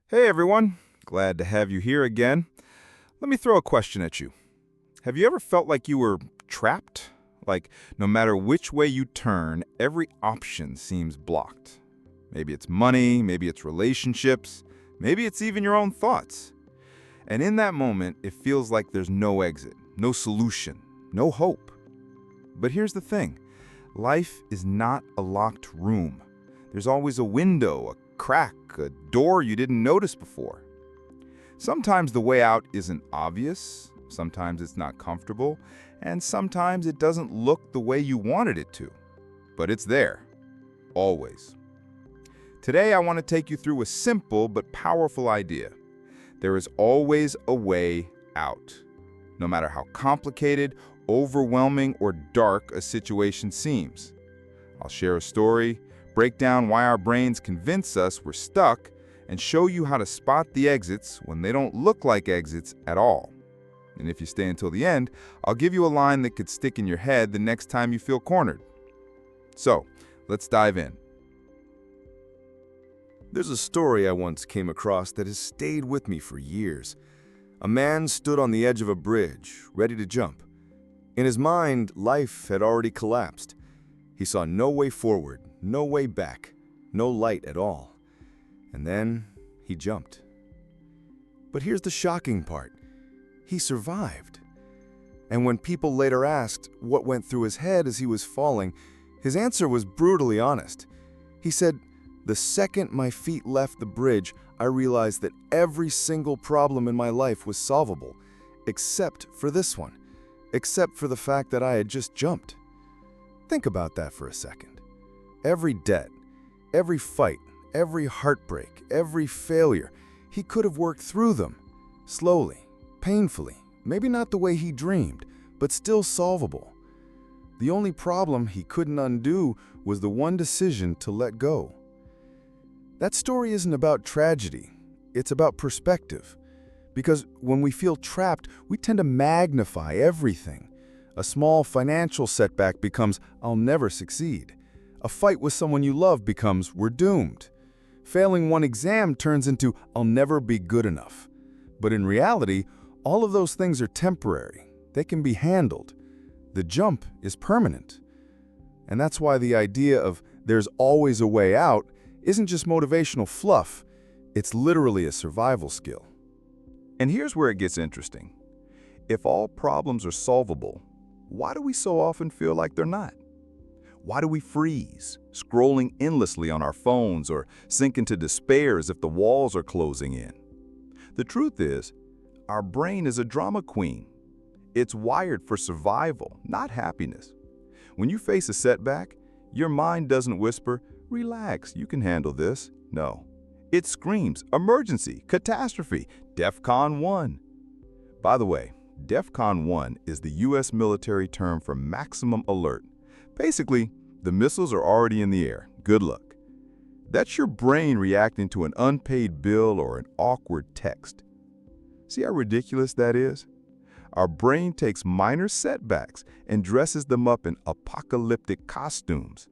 Hey everyone, glad to have you here again. Let me throw a question at you. Have you ever felt like you were trapped? Like no matter which way you turn, every option seems blocked. Maybe it's money, maybe it's relationships, maybe it's even your own thoughts. And in that moment, it feels like there's no exit, no solution, no hope. But here's the thing, life is not a locked room. There's always a window, a crack, a door you didn't notice before. Sometimes the way out isn't obvious, sometimes it's not comfortable, and sometimes it doesn't look the way you wanted it to. But it's there, always. Today I want to take you through a simple but powerful idea. There is always a way out. No matter how complicated, overwhelming, or dark a situation seems. I'll share a story, break down why our brains convince us we're stuck, and show you how to spot the exits when they don't look like exits at all. And if you stay until the end, I'll give you a line that could stick in your head the next time you feel cornered. So, let's dive in. There's a story I once came across that has stayed with me for years. A man stood on the edge of a bridge, ready to jump. In his mind, life had already collapsed. He saw no way forward, no way back, no light at all. And then he jumped. But here's the shocking part. He survived. And when people later asked what went through his head as he was falling, his answer was brutally honest. He said, "The second my feet left the bridge, I realized that every single problem in my life was solvable, except for this one, except for the fact that I had just jumped." Think about that for a second. Every debt, every fight, every heartbreak, every failure, he could have worked through them, slowly, painfully, maybe not the way he dreamed, but still solvable. The only problem he couldn't undo was the one decision to let go. That story isn't about tragedy, it's about perspective. Because when we feel trapped, we tend to magnify everything. A small financial setback becomes, "I'll never succeed." A fight with someone you love becomes, "We're doomed." Failing one exam turns into, "I'll never be good enough." But in reality, all of those things are temporary. They can be handled. The jump is permanent. And that's why the idea of "there's always a way out" isn't just motivational fluff, it's literally a survival skill. And here's where it gets interesting. If all problems are solvable, why do we so often feel like they're not? Why do we freeze, scrolling endlessly on our phones, or sink into despair as if the walls are closing in? The truth is, our brain is a drama queen. It's wired for survival, not happiness. When you face a setback, your mind doesn't whisper, "Relax, you can handle this." No. It screams, "Emergency, catastrophe, DEFCON 1." By the way, DEFCON 1 is the US military term for maximum alert. Basically, the missiles are already in the air. Good luck. That's your brain reacting to an unpaid bill or an awkward text. See how ridiculous that is? Our brain takes minor setbacks and dresses them up in apocalyptic costumes.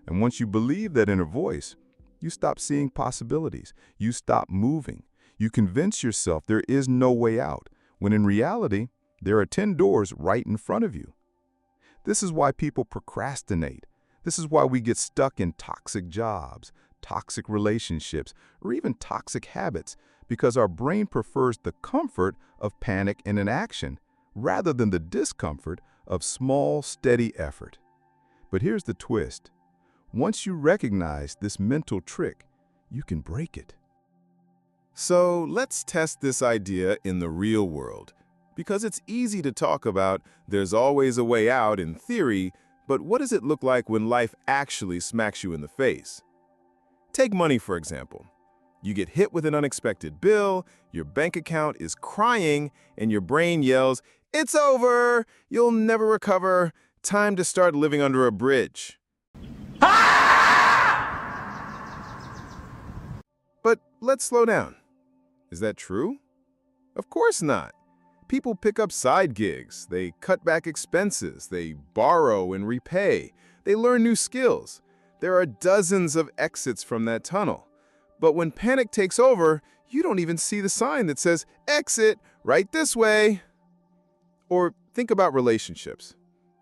And once you believe that inner voice, you stop seeing possibilities. You stop moving. You convince yourself there is no way out, when in reality, there are 10 doors right in front of you. This is why people procrastinate. This is why we get stuck in toxic jobs, toxic relationships, or even toxic habits, because our brain prefers the comfort of panic and inaction rather than the discomfort of small, steady effort. But here's the twist. Once you recognize this mental trick, you can break it. So let's test this idea in the real world. Because it's easy to talk about there's always a way out in theory, but what does it look like when life actually smacks you in the face? Take money, for example. You get hit with an unexpected bill, your bank account is crying, and your brain yells, "It's over! You'll never recover! Time to start living under a bridge." But let's slow down. Is that true? Of course not. People pick up side gigs, they cut back expenses, they borrow and repay, they learn new skills. There are dozens of exits from that tunnel. But when panic takes over, you don't even see the sign that says, "Exit, right this way." Or think about relationships.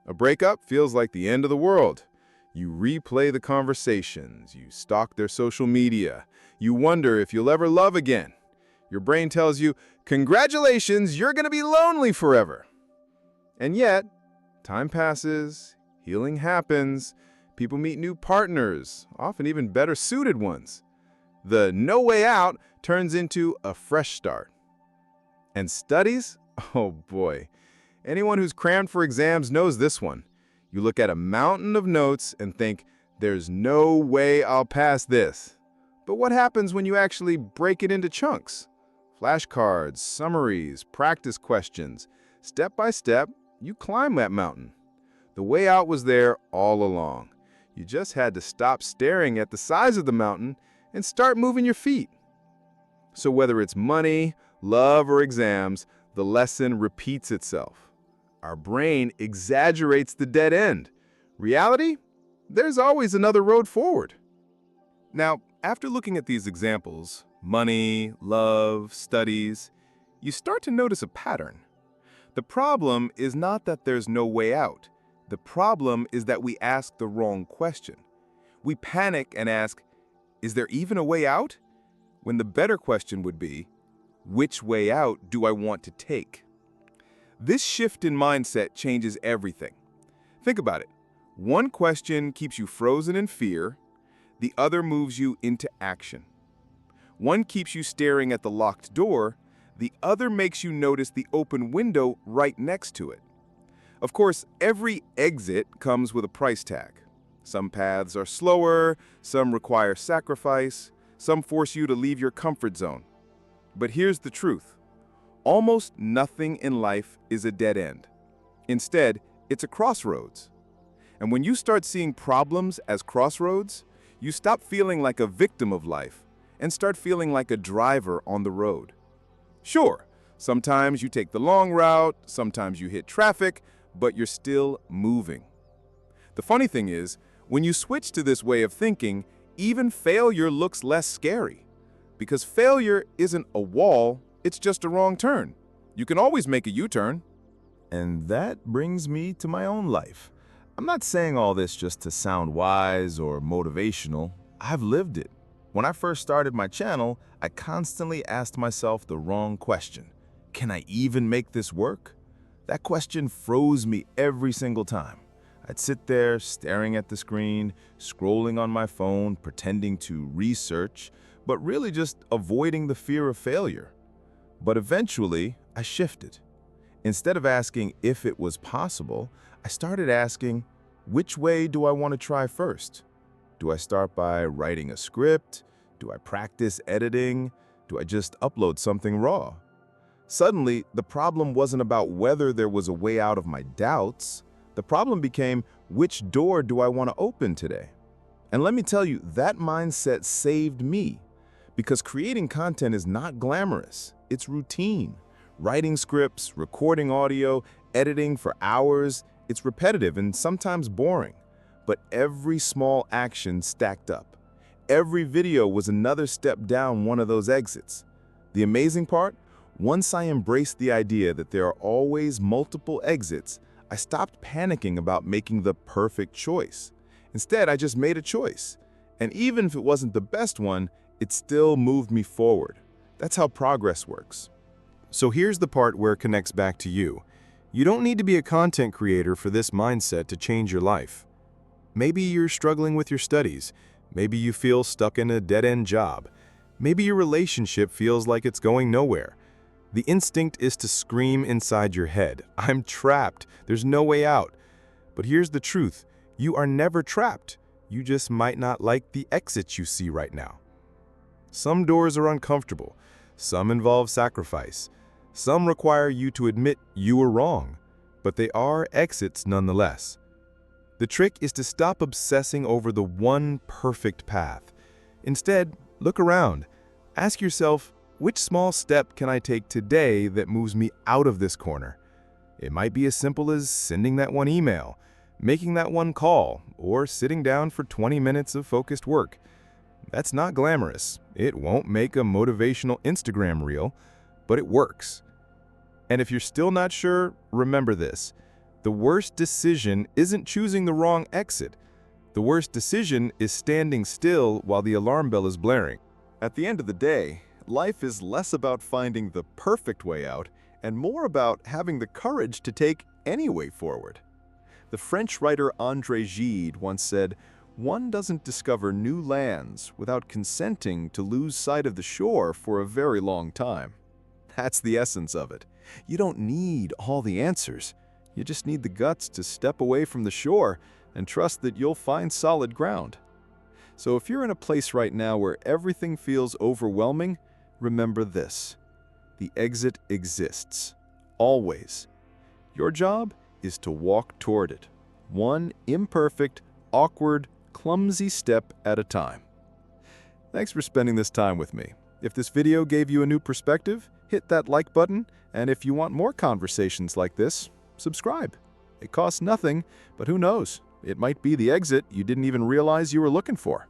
A breakup feels like the end of the world. You replay the conversations, you stalk their social media, you wonder if you'll ever love again. Your brain tells you, "Congratulations, you're going to be lonely forever." And yet, time passes, healing happens, people meet new partners, often even better suited ones. The no way out turns into a fresh start. And studies? Oh boy. Anyone who's crammed for exams knows this one. You look at a mountain of notes and think, "There's no way I'll pass this." But what happens when you actually break it into chunks? Flashcards, summaries, practice questions. Step by step, you climb that mountain. The way out was there all along. You just had to stop staring at the size of the mountain and start moving your feet. So whether it's money, love, or exams, the lesson repeats itself. Our brain exaggerates the dead end. Reality? There's always another road forward. Now, after looking at these examples, money, love, studies, you start to notice a pattern. The problem is not that there's no way out. The problem is that we ask the wrong question. We panic and ask, "Is there even a way out?" When the better question would be, "Which way out do I want to take?" This shift in mindset changes everything. Think about it. One question keeps you frozen in fear, the other moves you into action. One keeps you staring at the locked door, the other makes you notice the open window right next to it. Of course, every exit comes with a price tag. Some paths are slower, some require sacrifice, some force you to leave your comfort zone. But here's the truth. Almost nothing in life is a dead end. Instead, it's a crossroads. And when you start seeing problems as crossroads, you stop feeling like a victim of life and start feeling like a driver on the road. Sure, sometimes you take the long route, sometimes you hit traffic, but you're still moving. The funny thing is, when you switch to this way of thinking, even failure looks less scary. Because failure isn't a wall, it's just a wrong turn. You can always make a U-turn. And that brings me to my own life. I'm not saying all this just to sound wise or motivational. I've lived it. When I first started my channel, I constantly asked myself the wrong question. Can I even make this work? That question froze me every single time. I'd sit there staring at the screen, scrolling on my phone, pretending to research, but really just avoiding the fear of failure. But eventually, I shifted. Instead of asking if it was possible, I started asking, which way do I want to try first? Do I start by writing a script? Do I practice editing? Do I just upload something raw? Suddenly, the problem wasn't about whether there was a way out of my doubts. The problem became, which door do I want to open today? And let me tell you, that mindset saved me. Because creating content is not glamorous, it's routine. Writing scripts, recording audio, editing for hours, it's repetitive and sometimes boring. But every small action stacked up. Every video was another step down one of those exits. The amazing part? Once I embraced the idea that there are always multiple exits, I stopped panicking about making the perfect choice. Instead, I just made a choice. And even if it wasn't the best one, it still moved me forward. That's how progress works. So here's the part where it connects back to you. You don't need to be a content creator for this mindset to change your life. Maybe you're struggling with your studies. Maybe you feel stuck in a dead-end job. Maybe your relationship feels like it's going nowhere. The instinct is to scream inside your head, "I'm trapped. There's no way out." But here's the truth. You are never trapped. You just might not like the exits you see right now. Some doors are uncomfortable. Some involve sacrifice. Some require you to admit you were wrong. But they are exits nonetheless. The trick is to stop obsessing over the one perfect path. Instead, look around. Ask yourself, which small step can I take today that moves me out of this corner? It might be as simple as sending that one email, making that one call, or sitting down for 20 minutes of focused work. That's not glamorous. It won't make a motivational Instagram reel, but it works. And if you're still not sure, remember this. The worst decision isn't choosing the wrong exit. The worst decision is standing still while the alarm bell is blaring. At the end of the day, life is less about finding the perfect way out and more about having the courage to take any way forward. The French writer André Gide once said, "One doesn't discover new lands without consenting to lose sight of the shore for a very long time." That's the essence of it. You don't need all the answers. You just need the guts to step away from the shore and trust that you'll find solid ground. So if you're in a place right now where everything feels overwhelming, remember this: the exit exists. Always. Your job is to walk toward it, one imperfect, awkward, clumsy step at a time. Thanks for spending this time with me. If this video gave you a new perspective, hit that like button, and if you want more conversations like this, subscribe. It costs nothing, but who knows? It might be the exit you didn't even realize you were looking for.